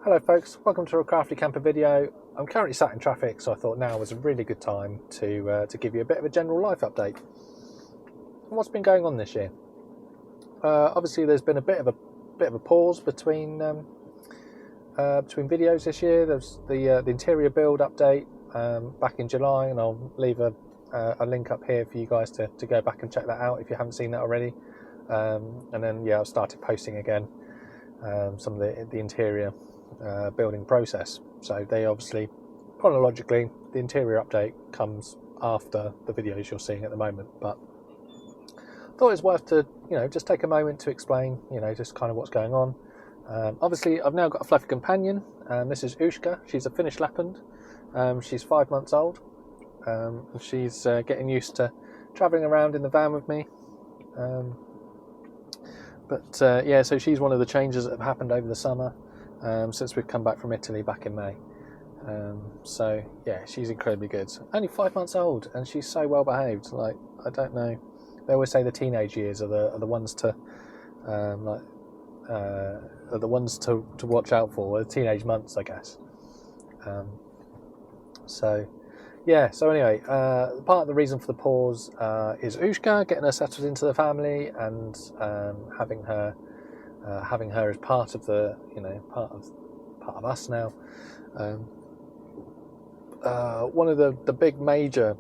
Hello folks, welcome to a Crafty Camper video. I'm currently sat in traffic, so I thought now was a really good time to give you a bit of a general life update. What's been going on this year? Obviously there's been a bit of a pause between videos this year. There's the interior build update back in July, and I'll leave a link up here for you guys to go back and check that out if you haven't seen that already. And then I've started posting again some of the interior building process. So they obviously, chronologically, the interior update comes after the videos you're seeing at the moment, but I thought it was worth to just take a moment to explain just kind of what's going on. Obviously I've now got a fluffy companion. This is Ushka. She's a Finnish Lapland. She's 5 months old. She's getting used to travelling around in the van with me. So she's one of the changes that have happened over the summer since we've come back from Italy back in May. She's incredibly good. Only 5 months old, and she's so well behaved. Like, I don't know. They always say the teenage years are the ones to watch out for. Or the teenage months, I guess. So anyway, part of the reason for the pause is Ushka, getting her settled into the family, and having her as part of the part of us now. One of the big major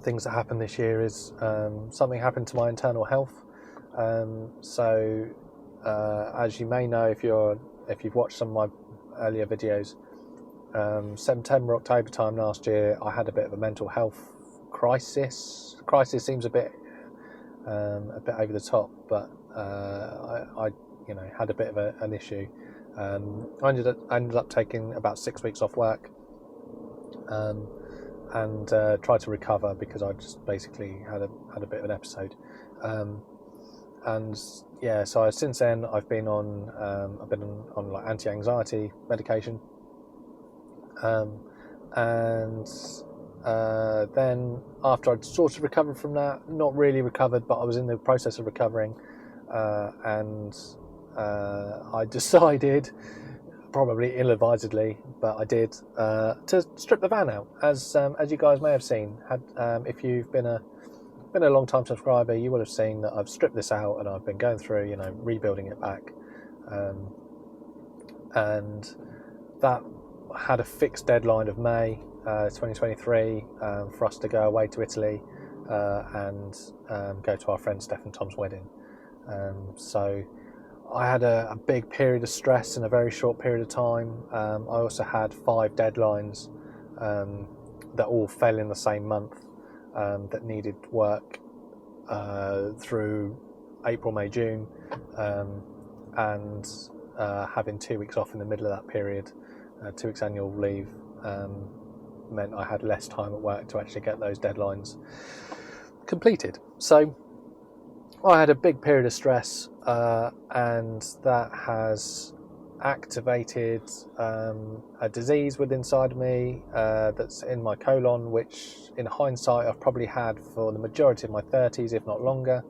things that happened this year is something happened to my internal health. As you may know, if you've watched some of my earlier videos, September, October time last year, I had a bit of a mental health crisis. Crisis seems a bit over the top, but I had a bit of an issue. I ended up taking about 6 weeks off work, and tried to recover because I just basically had a bit of an episode. So since then I've been on like anti-anxiety medication. Then after I'd sort of recovered from that, not really recovered, but I was in the process of recovering, I decided, probably ill-advisedly, but I did, to strip the van out. As you guys may have seen, if you've been a long-time subscriber, you will have seen that I've stripped this out and I've been going through, rebuilding it back, and that had a fixed deadline of May 2023 for us to go away to Italy and go to our friend Steph and Tom's wedding. So I had a big period of stress in a very short period of time. I also had 5 deadlines that all fell in the same month that needed work through April, May, June, and having 2 weeks off in the middle of that period, 2 weeks annual leave, meant I had less time at work to actually get those deadlines completed. So I had a big period of stress, and that has activated a disease within inside of me that's in my colon, which in hindsight I've probably had for the majority of my 30s, if not longer,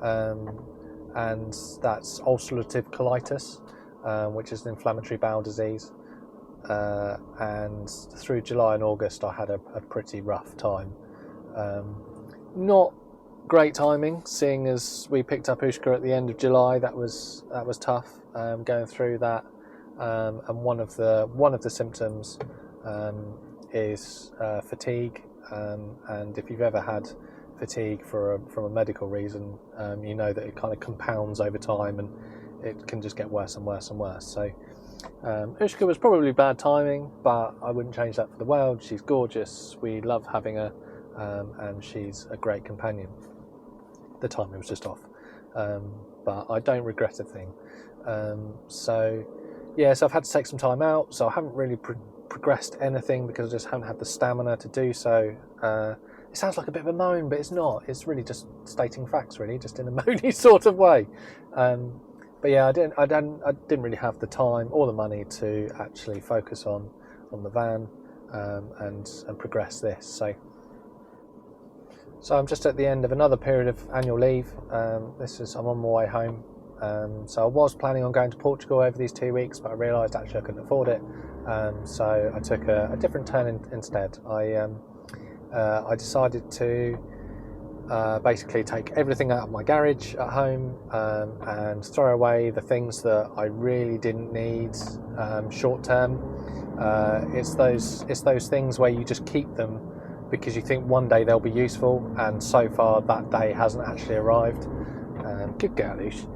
and that's ulcerative colitis, which is an inflammatory bowel disease. And through July and August I had a pretty rough time. Not great timing, seeing as we picked up Ushka at the end of July. That was tough, going through that, and one of the symptoms is fatigue, and if you've ever had fatigue from a medical reason, you know that it kind of compounds over time and it can just get worse and worse and worse. So Ushka was probably bad timing, but I wouldn't change that for the world. She's gorgeous, we love having her, and she's a great companion. The timing was just off, but I don't regret a thing. So I've had to take some time out, so I haven't really progressed anything because I just haven't had the stamina to do so. It sounds like a bit of a moan, but it's not. It's really just stating facts, really, just in a moany sort of way. But yeah, I didn't really have the time or the money to actually focus on the van and progress this. So I'm just at the end of another period of annual leave. I'm on my way home So I was planning on going to Portugal over these 2 weeks, but I realised actually I couldn't afford it. So I took a different turn instead. I decided to basically take everything out of my garage at home and throw away the things that I really didn't need short term. It's those things where you just keep them because you think one day they'll be useful, and so far that day hasn't actually arrived. Good girl, Lush.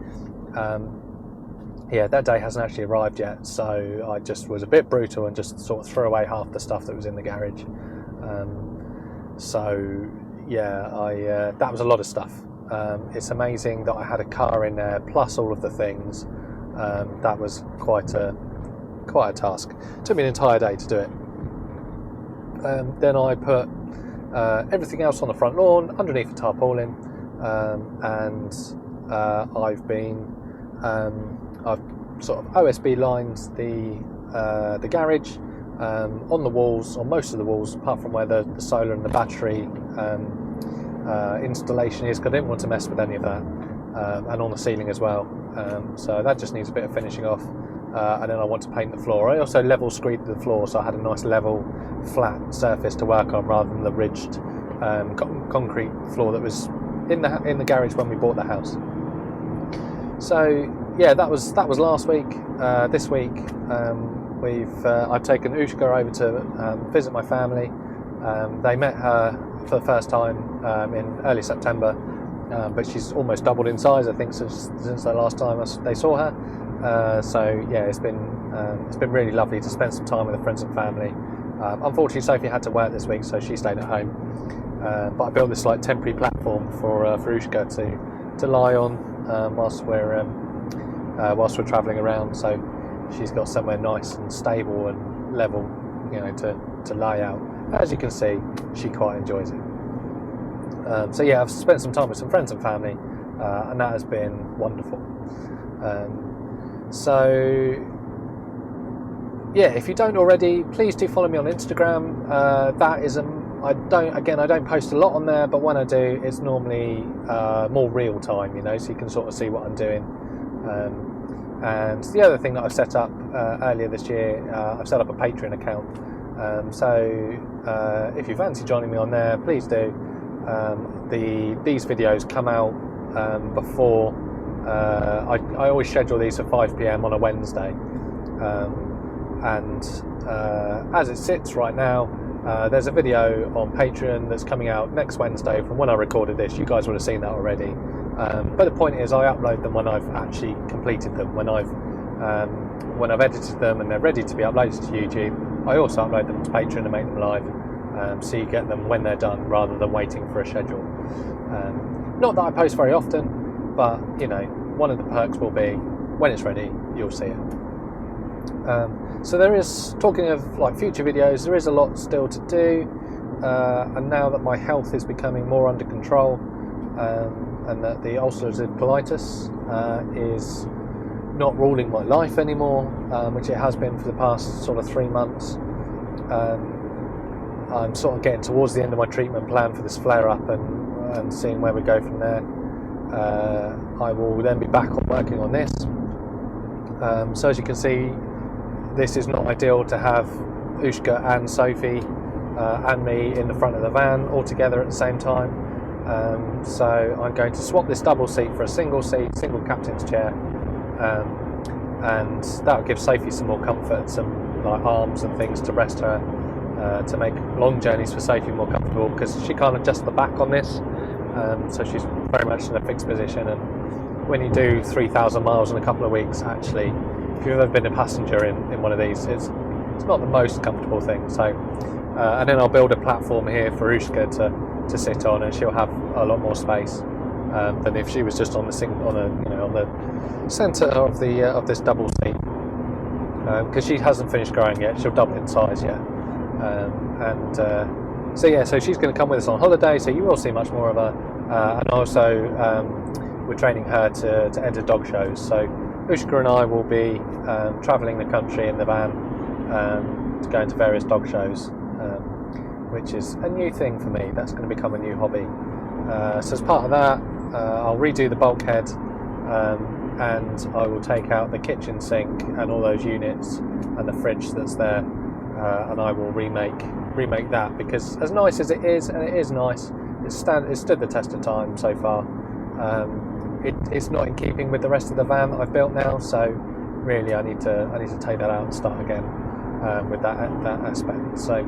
Yeah, that day hasn't actually arrived yet, so I just was a bit brutal and just sort of threw away half the stuff that was in the garage. So yeah, that was a lot of stuff. It's amazing that I had a car in there plus all of the things. That was quite a task. It took me an entire day to do it. Then I put everything else on the front lawn underneath the tarpaulin, and I've sort of OSB lined the garage on the walls, on most of the walls, apart from where the solar and the battery installation is, because I didn't want to mess with any of that, and on the ceiling as well. So that just needs a bit of finishing off, and then I want to paint the floor. I also level screeded the floor, so I had a nice level, flat surface to work on rather than the ridged concrete floor that was in the garage when we bought the house. So yeah, that was last week. This week I've taken Ushka over to visit my family. They met her for the first time in early September, but she's almost doubled in size, I think, since the last time they saw her. So yeah, it's been really lovely to spend some time with the friends and family. Unfortunately, Sophie had to work this week, so she stayed at home. But I built this like temporary platform for Ushka to lie on whilst we're travelling around. So she's got somewhere nice and stable and level, to lie out. As you can see, she quite enjoys it. So yeah, I've spent some time with some friends and family, and that has been wonderful. So yeah, if you don't already, please do follow me on Instagram. That is I don't post a lot on there, but when I do, it's normally more real time, so you can sort of see what I'm doing. And the other thing that I've set up earlier this year, I've set up a Patreon account. So if you fancy joining me on there, please do. These videos come out before. I always schedule these for 5 PM on a Wednesday, and as it sits right now, there's a video on Patreon that's coming out next Wednesday from when I recorded this. You guys would have seen that already. But the point is, I upload them when I've actually completed them, when I've edited them and they're ready to be uploaded to YouTube. I also upload them to Patreon and make them live, so you get them when they're done rather than waiting for a schedule. Not that I post very often, but one of the perks will be when it's ready, you'll see it. So there is, talking of like future videos, there is a lot still to do, and now that my health is becoming more under control, and that the ulcerative colitis is not ruling my life anymore, which it has been for the past sort of 3 months. I'm sort of getting towards the end of my treatment plan for this flare-up and seeing where we go from there. I will then be back on working on this. So as you can see, this is not ideal to have Ushka and Sophie and me in the front of the van all together at the same time. So I'm going to swap this double seat for a single seat, single captain's chair, and that'll give Sophie some more comfort, some like arms and things to rest her, to make long journeys for Sophie more comfortable, because she can't adjust the back on this, so she's very much in a fixed position. And when you do 3,000 miles in a couple of weeks, actually, if you've ever been a passenger in one of these, it's not the most comfortable thing. So, and then I'll build a platform here for Ushka to sit on, and she'll have a lot more space than if she was just on the centre of this double seat, because she hasn't finished growing yet. She'll double in size yet, so she's going to come with us on holiday. So you will see much more of her, and also we're training her to enter dog shows. So Ushka and I will be travelling the country in the van to go into various dog shows, which is a new thing for me. That's going to become a new hobby. So as part of that, I'll redo the bulkhead and I will take out the kitchen sink and all those units and the fridge that's there, and I will remake that, because as nice as it is, and it is nice, it's stood the test of time so far. It's not in keeping with the rest of the van that I've built now, so really I need to take that out and start again with that aspect. So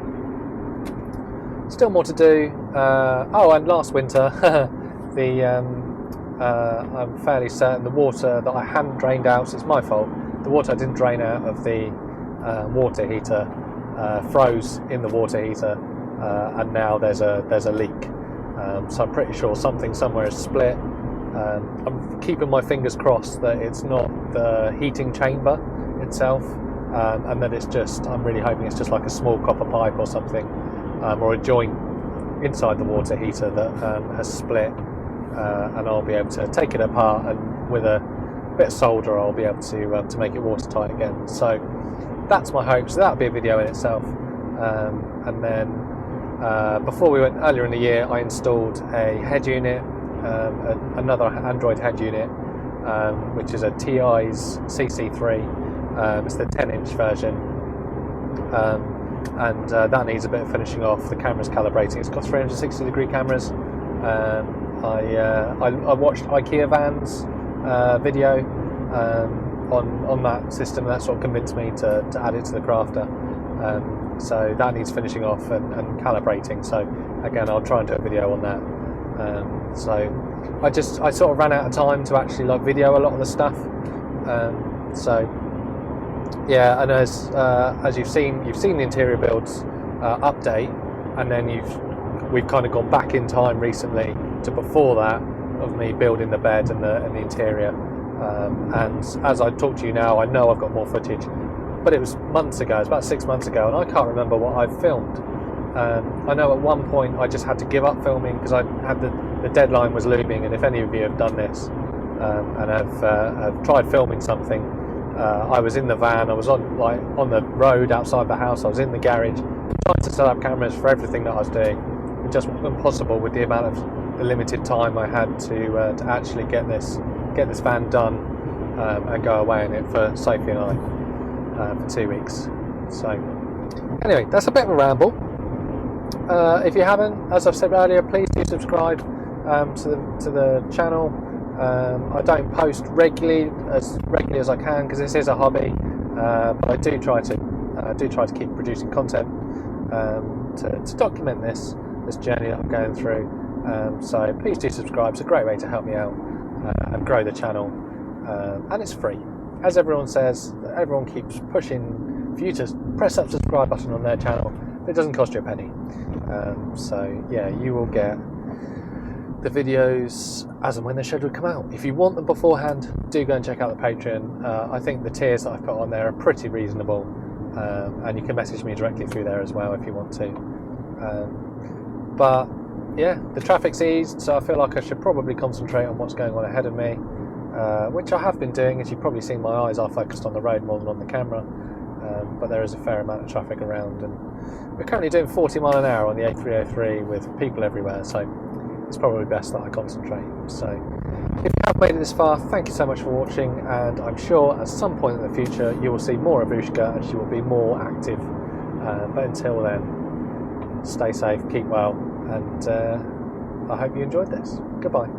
still more to do. And last winter I'm fairly certain the water that I hadn't drained out, so it's my fault, the water I didn't drain out of the water heater froze in the water heater, and now there's a leak. So I'm pretty sure something somewhere is split. I'm keeping my fingers crossed that it's not the heating chamber itself, and that I'm really hoping it's just like a small copper pipe or something, or a joint inside the water heater that has split, and I'll be able to take it apart, and with a bit of solder I'll be able to make it watertight again. So that's my hope. So that'll be a video in itself. And then before we went earlier in the year, I installed a head unit, another Android head unit, which is a TI's CC3. It's the 10-inch version, and that needs a bit of finishing off. The camera's calibrating. It's got 360-degree cameras. I watched IKEA Van's video on that system. That sort of convinced me to add it to the crafter. So that needs finishing off and calibrating. So again, I'll try and do a video on that. So I sort of ran out of time to actually video a lot of the stuff. So yeah, and as you've seen the interior builds update, and then we've kind of gone back in time recently to before that of me building the bed and the interior. And as I talk to you now, I know I've got more footage, but it was months ago. It's about 6 months ago, and I can't remember what I've filmed. I know at one point I just had to give up filming because I had the deadline was looming. And if any of you have done this and have tried filming something, I was in the van, I was on the road outside the house, I was in the garage trying to set up cameras for everything that I was doing. It just wasn't possible with the amount of the limited time I had to actually get this van done and go away in it for Sophie and I for 2 weeks. So anyway, that's a bit of a ramble. If you haven't, as I've said earlier, please do subscribe to the channel. I don't post regularly as I can because this is a hobby, but I do try to keep producing content to document this journey that I'm going through. So please do subscribe. It's a great way to help me out and grow the channel, and it's free. As everyone says, everyone keeps pushing for you to press that subscribe button on their channel. It doesn't cost you a penny. So yeah, you will get the videos as and when they're scheduled to come out. If you want them beforehand, do go and check out the Patreon. I think the tiers that I've put on there are pretty reasonable, and you can message me directly through there as well if you want to. But yeah, the traffic's eased, so I feel like I should probably concentrate on what's going on ahead of me, which I have been doing. As you've probably seen, my eyes are focused on the road more than on the camera, but there is a fair amount of traffic around, and we're currently doing 40 mile an hour on the A303 with people everywhere, so it's probably best that I concentrate. So if you have made it this far, thank you so much for watching, and I'm sure at some point in the future you will see more of Ushka and she will be more active. But until then, stay safe, keep well, and I hope you enjoyed this. Goodbye.